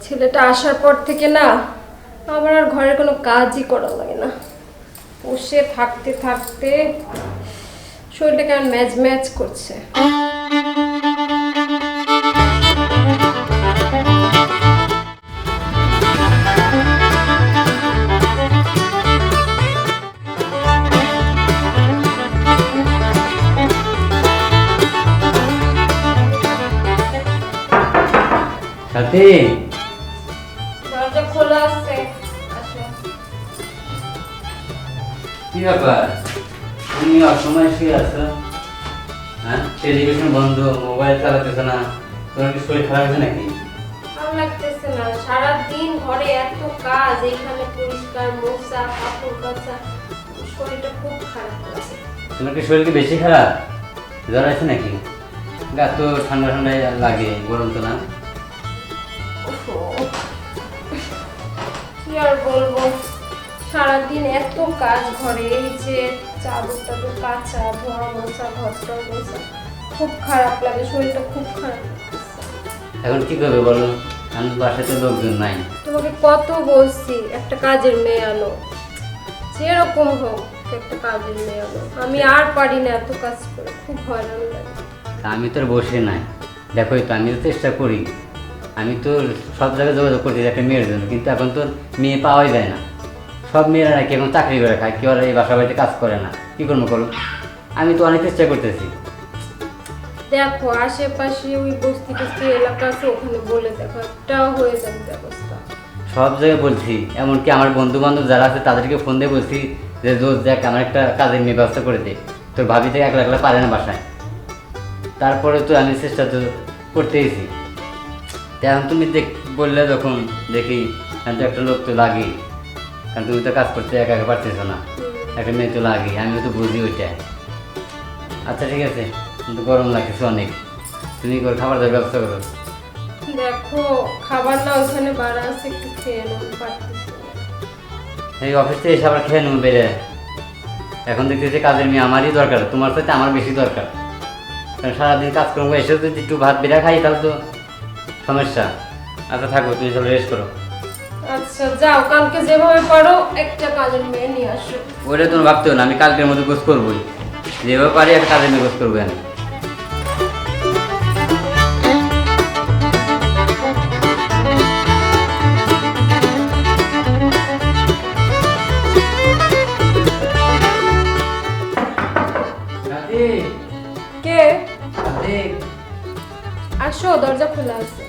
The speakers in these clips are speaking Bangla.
ছেলেটা আসার পর থেকে না আমার আর ঘরের কোনো কাজই করা লাগে না। বসে থাকতে থাকতে শরীরটা কেমন ম্যাচ ম্যাচ করছে। সাথী, দরজা খোলা আছে, আসো। কি ব্যাপার? তুমি অসময় শুয়ে আছো? হ্যাঁ, টেলিভিশন বন্ধ, মোবাইল চালাতেছো না, তোমার কি শরীর খারাপ আছে নাকি? ভালো লাগতেছে না, সারাদিন ঘরে এত কাজ, এইখানে পরিষ্কার মোছা কাপড় কাচা, শরীরটা খুব খারাপ লাগছে। তোমার কি শরীর কি বেশি খারাপ? জ্বর আছে নাকি? গা তো ঠান্ডা ঠান্ডা লাগে, গরম তো না? কি আর বলবো, সারাদিন এত কাজ ঘরে, এই যে চাদর টাদর কাচা ধোয়া মোছা ঘরটা মোছা, খুব খারাপ লাগে, শরীরটা খুব খারাপ লাগতেছে। এখন কি করবে বলো? আমি বাসাতে লোকজন নাই। তোমাকে কত বলছি একটা কাজের মেয়ে আনো, যেরকম হোক একটা কাজের মেয়ে আনো, আমি আর পারি না এত কাজ করে, খুব হয়রান লাগে। তা আমি তো আর বসে নাই, দেখোই তো আমি তো চেষ্টা করি, আমি তো সব জায়গায় যোগাযোগ করছি একটা মেয়ের জন্য, কিন্তু এখন তো মেয়ে পাওয়াই যায় না। সব মেয়েরা নাকি এখন চাকরি করে খায়, কেউ আর এই বাসা বাড়িতে কাজ করে না। কী করবো করো, আমি তো অনেক চেষ্টা করতেছি। দেখো আশেপাশে ওই বস্তি টস্তি এলাকা আছে, ওখানে বলে দেখো একটাও হয়ে যাবে ব্যবস্থা। সব জায়গায় বলছি, এমনকি আমার বন্ধু বান্ধব যারা আছে তাদেরকে ফোন দিয়ে বলছি যে রোজ দেখ আমার একটা কাজের মেয়ে ব্যবস্থা করে দে, তোর ভাবি থেকে একলা একলা পারে না বাসায়। তারপরে তো আমি চেষ্টা তো করতেইছি। এখন তুমি বললে যখন দেখি, এখন তো একটা লোক তো লাগেই, কারণ তুমি তো কাজ করতে একা একা পারতেছো না, একটা মেয়ে তো লাগে, আমিও তো বুঝি ওইটা। আচ্ছা ঠিক আছে, কিন্তু গরম লাগতেছে অনেক, তুমি করে খাবার দাবার ব্যবস্থা করো। দেখো খাবার না ওখানে বাড়া আছে, একটু খেয়ে নাও, পারতেছি না। এই অফিস থেকে এসে আবার খেয়ে নেবো বেড়ে। এখন দেখতেছি কাজের মেয়ে আমারই দরকার, তোমার সাথে আমার বেশি দরকার, কারণ সারাদিন কাজ করবো, এসে যদি একটু ভাত বেড়া খাই তাহলে তো সমস্যা। আচ্ছা থাকো, তুমি সব রেস্ট করো। আচ্ছা যাও, কালকে যেভাবে পারো একটা কাজের মেয়ে নিয়ে আসো। ওইটা তুমি ভাবতে হবে না, আমি কালকের মধ্যে গোছ করবোই, যেভাবে পারি একটা কাজের মেয়ে গোছ করবো আমি। কে? আসো, দরজা খোলা আছে।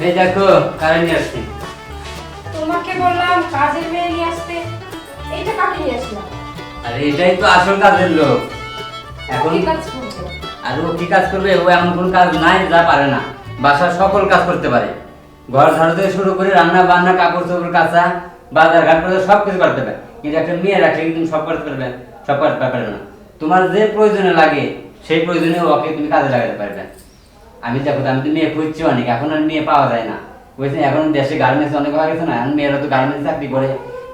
এই দেখো কারেন্ট নিয়ে আসছি। তোমাকে বললাম কাজের মেয়ে নিয়ে আসতে, এইটা কাকে নিয়ে আসলাম? আরে এটাই তো আসল কাজের লোক। এখন কি কাজ করবে? আর ও কি কাজ করবে? ও এমন কোন কাজ নাই যা পারে না, বাসার সকল কাজ করতে পারে, ঘর ঝাড়ু থেকে শুরু করে রান্না বান্না, কাপড় চোপড় কাচা, বাজার ঘাট করে সব কিছু করতে পারে। কিন্তু একটা মেয়ে রাখলে কিন্তু তুমি সব করতে পারবে, সব করতে পারবে না। তোমার যে প্রয়োজনে লাগে সেই প্রয়োজনে ওকে তুমি কাজে লাগাতে পারবে। আমি দেখো আমি তো মেয়ে খুঁজছি অনেক, এখন আর মেয়ে পাওয়া যায় না, বুঝছেন? এখন দেশে গার্মেন্টস অনেক হয়ে গেছে না, এখন মেয়েরা তো গার্মেন্টস চাকরি করে,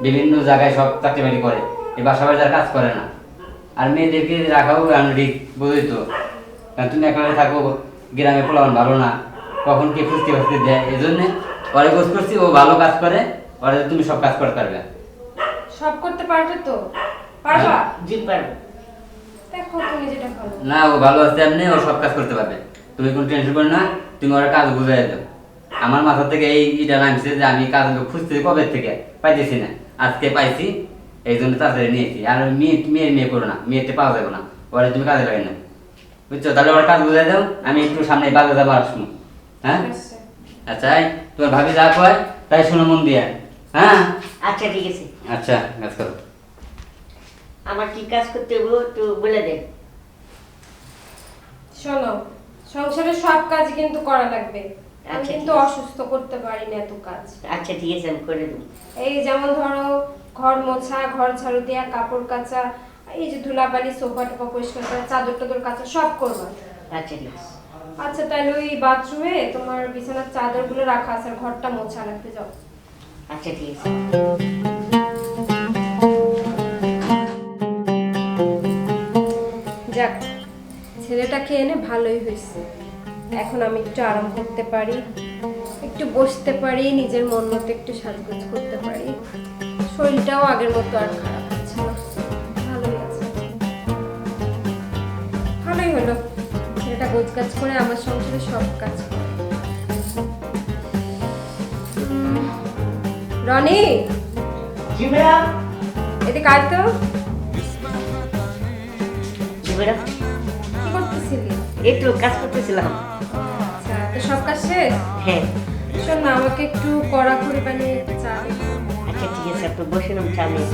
বিভিন্ন জায়গায় সব চাকরি বাকরি করে, এই বাসা বাড়ি কাজ করে না। আর মেয়েদেরকে রাখাও রিস্ক, বুঝই তো, কারণ তুমি একেবারে থাকো গ্রামে, পোলাবান ভালো না, কখন কে ফুসতে ফুসতে দেয়, এই জন্যে ওরে গোছ করছি, ও ভালো কাজ করে, ওরে তুমি সব কাজ করতে পারবে। সব করতে পারবে তো? পারবা? জি পারবে। দেখো তুমি যেটা ভালো। না, ও ভালো আছে এমনি, ও সব কাজ করতে পারবে, তুমি কোনো টেনশন করো না, তুমি ওরা কাজ বুঝাই দাও। আমার মাথা থেকে এইটা নামছে যে আমি কাজ খুঁজতে কবে থেকে পাইতেছি না, আজকে পাইছি, এই জন্য তাড়াতাড়ি নিয়েছি। আর মেয়ে করো না, মেয়েতে পাওয়া যাবে না, ওরা তুমি কাজে লাগে না, বুঝছো? তাহলে ওরা কাজ বুঝাই দাও, আমি একটু সামনে বাজার যাবো আসবো। হ্যাঁ আচ্ছা, তোমার ভাবি যা কয় তাই শোনো মন দিয়ে। হ্যাঁ আচ্ছা ঠিক আছে। আচ্ছা কাজ করো। আমার কি কাজ করতে হবে একটু বলে দেন। শোনো, সংসারের সব কাজ কিন্তু করা লাগবে, আমি আচ্ছা, কিন্তু ঠিক আছে। অসুস্থ করতে পারি না এত কাজ। আচ্ছা ঠিক আছে, আমি করে দেবো। এই যেমন ধরো ঘর মোছা, ঘর ঝাড়ু দেয়া, কাপড় কাচা, এই যে ধুলাবালি, সোফা টোফা পরিষ্কার করা, চাদর টাদর কাচা, সব করবা। আচ্ছা ঠিক আছে। আচ্ছা তাহলে ওই বাথরুমে তোমার বিছানার চাদরগুলো রাখা আছে, আর ঘরটা মোছা রাখতে যাও। আচ্ছা ঠিক আছে। যাক, ছেলেটাকে এনে ভালোই হয়েছে, এখন আমি একটু আরাম করতে পারি, একটু বসতে পারি, নিজের মন মতো একটু সাজগোজ করতে পারি। শরীরটাও আগের মতো আর খারাপ হচ্ছে না, ভালোই আছে। ভালোই হলো, ছেলেটা গোছগাছ করে আমার সংসারে সব কাজ করে। রনি, জি ম্যাডাম। এদিকে আয় তো। জি ম্যাডাম। কি করতেছিলি? একটু কাজ করতেছিলাম। আচ্ছা, তো সব কাজ শেষ? হ্যাঁ। শোন না, আমাকে একটু কড়া করে বানিয়ে চা দে। আচ্ছা ঠিক আছে, আপনি বসেন, আমি চা নিয়ে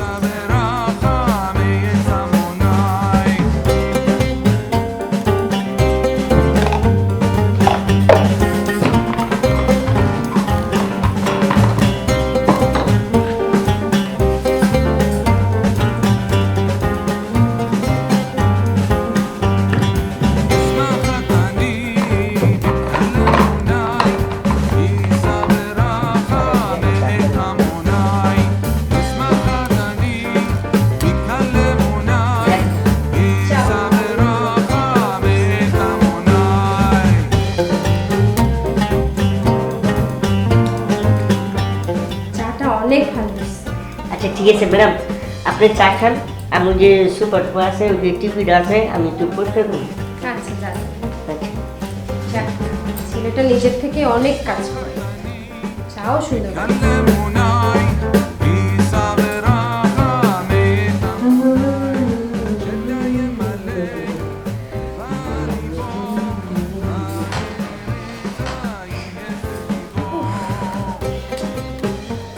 চাটা অনেক ভালো হয়েছে। আচ্ছা ঠিক আছে ম্যাডাম, আপনি চা খান, আমি যে সুপার আছে, ওই যে টিভিটা আছে, আমি একটু পরিষ্কার করি। আচ্ছা যা। আচ্ছা। যাক, ছেলেটা নিজের থেকে অনেক কাজ করে, চাও সুন্দর।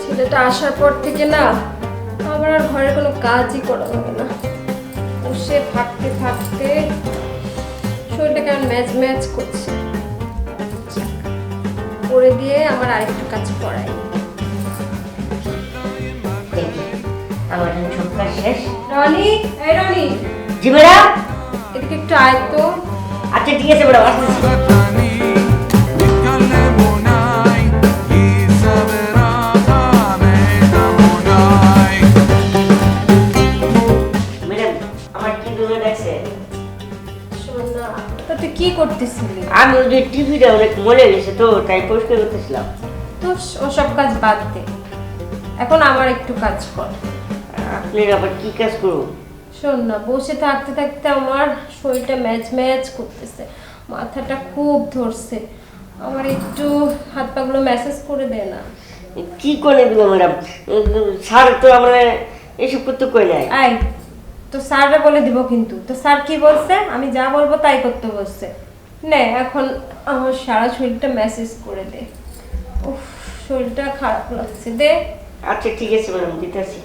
ছেলেটা আসার পর থেকে না আমার আর ঘরে কোনো কাজই করা লাগে না। বসে থাকতে থাকতে শরীরটা কেমন ম্যাচ ম্যাচ করছে। যাক, করে দিয়ে আমার আরেকটু কাজ করাই। আমার এখন সব কাজ শেষ। রনি, এই রনি, জি ম্যাডাম। এদিকে একটু আয় তো। আচ্ছা ঠিক আছে ম্যাডাম, আসতেছি। ম্যাডাম, আমার কি দূরে দেখছে? শোন না, তা তুই কি করতেছিলি? আমি ওই যে টিভিটা অনেক মরে গেছে তো, তাই পরিষ্কার করতেছিলাম। তো ওসব কাজ বাদ দে, এখন আমার একটু কাজ কর। আপনি আবার কি কাজ করবো? শোন না, বসে থাকতে থাকতে আমার শরীরটা ম্যাচ ম্যাচ করতেছে, মাথাটা খুব ধরছে। আমার একটু হাত পাগুলো ম্যাসেজ করে দে না। কি করে দিব ম্যাডাম? স্যার তো আমরা এসব করতে কই নাই। আয়, তো স্যাররা বলে দিব, কিন্তু তো স্যার কি বলছে? আমি যা বলবো তাই করতে বলছে। নে এখন আমার সারা শরীরটা ম্যাসেজ করে দে। উফ, শরীরটা খারাপ লাগছে, দে। আচ্ছা ঠিক আছে ম্যাডাম, দিতেছি।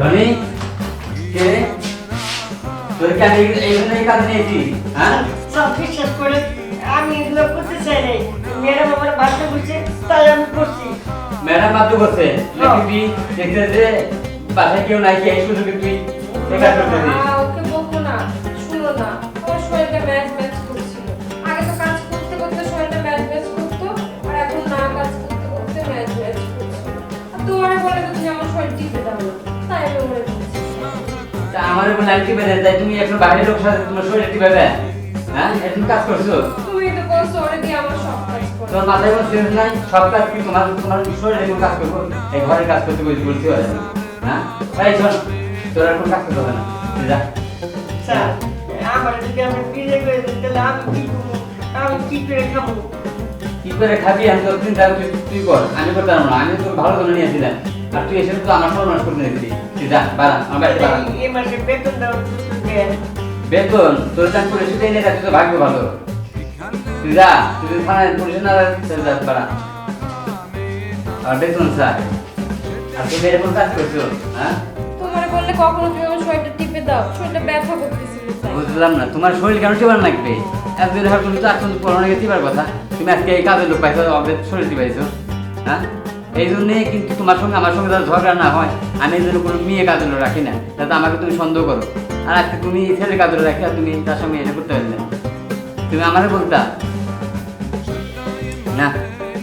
রনি, কে রে? তোর কি আমি এই কাজ নিয়েছি? হ্যাঁ? সব বিশ্বাস করে আমি এগুলো করতে চাই নাই। ম্যাডাম আমার বাচ্চা বুঝছে, তাই আমি করছি। ম্যাডাম বাধ্য করছে নাকি তুই দেখতে যে বাসায় কেউ নাই, কে এই সুযোগে তুই এই কাজ করতে দিস? ওকে বকো না, শুনো না, ওর শরীরটা ম্যাচ ম্যাচ করছিল। আগে তো কাজ করতে করতে শরীরটা ম্যাচ ম্যাচ করতো, আর এখন না কাজ করতে করতে ম্যাচ ম্যাচ করছে। আর তোমারে বলে তো তুমি আমার শরীর টিপে দাও না, তাই আমি ওরে বলছি। তা আমার উপর লাইন টিপে দেয়, তাই তুমি এখন বাইরের লোক সাথে তোমার শরীরে টিপে দেয়? হ্যাঁ, এখন কাজ করছো? তুমি তো বলছো ওরে দিয়ে আমার সব কাজ করো। তোমার মাথায় কোনো সেন্স নাই? সব কাজ কি তোমার তোমার শরীরে কোনো কাজ করবো? এই ঘরের কাজ করতে বলতে হয়? হ্যাঁ, তাই শোন, তোর আর কোনো কাজ করতে হবে না, তুই যা। স্যার, আমার যদি আপনি বিয়ে করে দেন, তাহলে আমি কি করবো? আমি কি করে খাবো? কি করে খাবি আমি তোর চিন্তা তুই কর, আমি করতে পারবো না। আমি তোর ভালো জন্য নিয়েছিলাম, আর তুই এসে তো আমার সর্বনাশ করতে নিয়েছিলি। তুই যা, বাড়া, আমার বাড়িতে বাড়া। এই মাসে বেতন দাও দেন। বেতন তোর চান করে শুধু এনে তুই তো ভাগ্য ভালো। তুই যা, তুই যদি থানায় পুলিশে না চলে যা, বাড়া। আর বেতন স্যার, আর তুই এরকম কাজ করছো? হ্যাঁ, তোমারে বললে বললে কখনো তুমি আমার শরীরটা টিপে দাও, শরীরটা ব্যথা করতেছিল তাই। বুঝলাম না তোমার শরীর কেন টিবার লাগবে? এতদিন হয় তুমি তো এখন পড়ানো গেছে টিবার কথা, তুমি আজকে এই কাজের লোক পাইছো, অবেদ শরীর টিপাইছো, হ্যাঁ? এই জন্যে কিন্তু তোমার সঙ্গে আমার সঙ্গে যাতে ঝগড়া না হয়, আমি এই জন্য কোনো মেয়ে কাজের লোক রাখি না, যাতে আমাকে তুমি সন্দেহ করো। আর আজকে তুমি ছেলে কাজের রাখি আর তুমি তার সঙ্গে এটা করতে পারলে না। তুমি আমারে বলতা না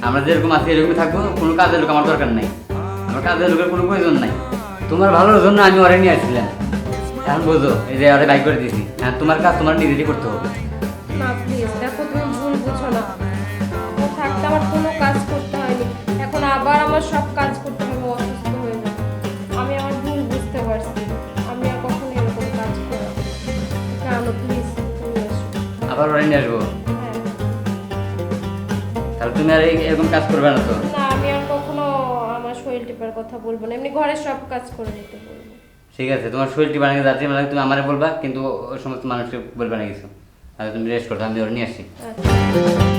আমরা যেরকম আছি এরকমই থাকবো, কোনো কাজের লোক আমার দরকার নাই, আমার কাজের লোকের কোনো প্রয়োজন নাই। তোমার ভালোর জন্য আমি ওরে নিয়ে আসছিলাম, এখন বোঝো এই যে ওরে বাইক করে দিয়েছি, হ্যাঁ তোমার কাজ তোমার নিজেরই করতে হবে। না প্লিজ দেখো, তুমি ভুল বুঝো না। ও থাকতে আমার কোনো কাজ করতে হয়নি, এখন আবার আমার সব কাজ করতে হবে, অসুস্থ হয়ে যাবে। আমি আমার ভুল বুঝতে পারছি, আমি আর কখনো এরকম কাজ করব না। কেন প্লিজ তুমি এসো। আবার ওরে নিয়ে আসবো, হ্যাঁ। তাহলে তুমি আর এরকম কাজ করবে না তো? না আমি আর কখনো আমার শরীর টিপার কথা বলবো না, এমনি ঘরের সব কাজ করে দিতে বলবো। ঠিক আছে, তোমার শরীরটি বানিয়ে যাচ্ছে মানে তুমি আমারে বলবা, কিন্তু ওই সমস্ত মানুষকে বলবে না কিছু। তাহলে তুমি রেস্ট করো, আমি ওরে নিয়ে আসি। আচ্ছা।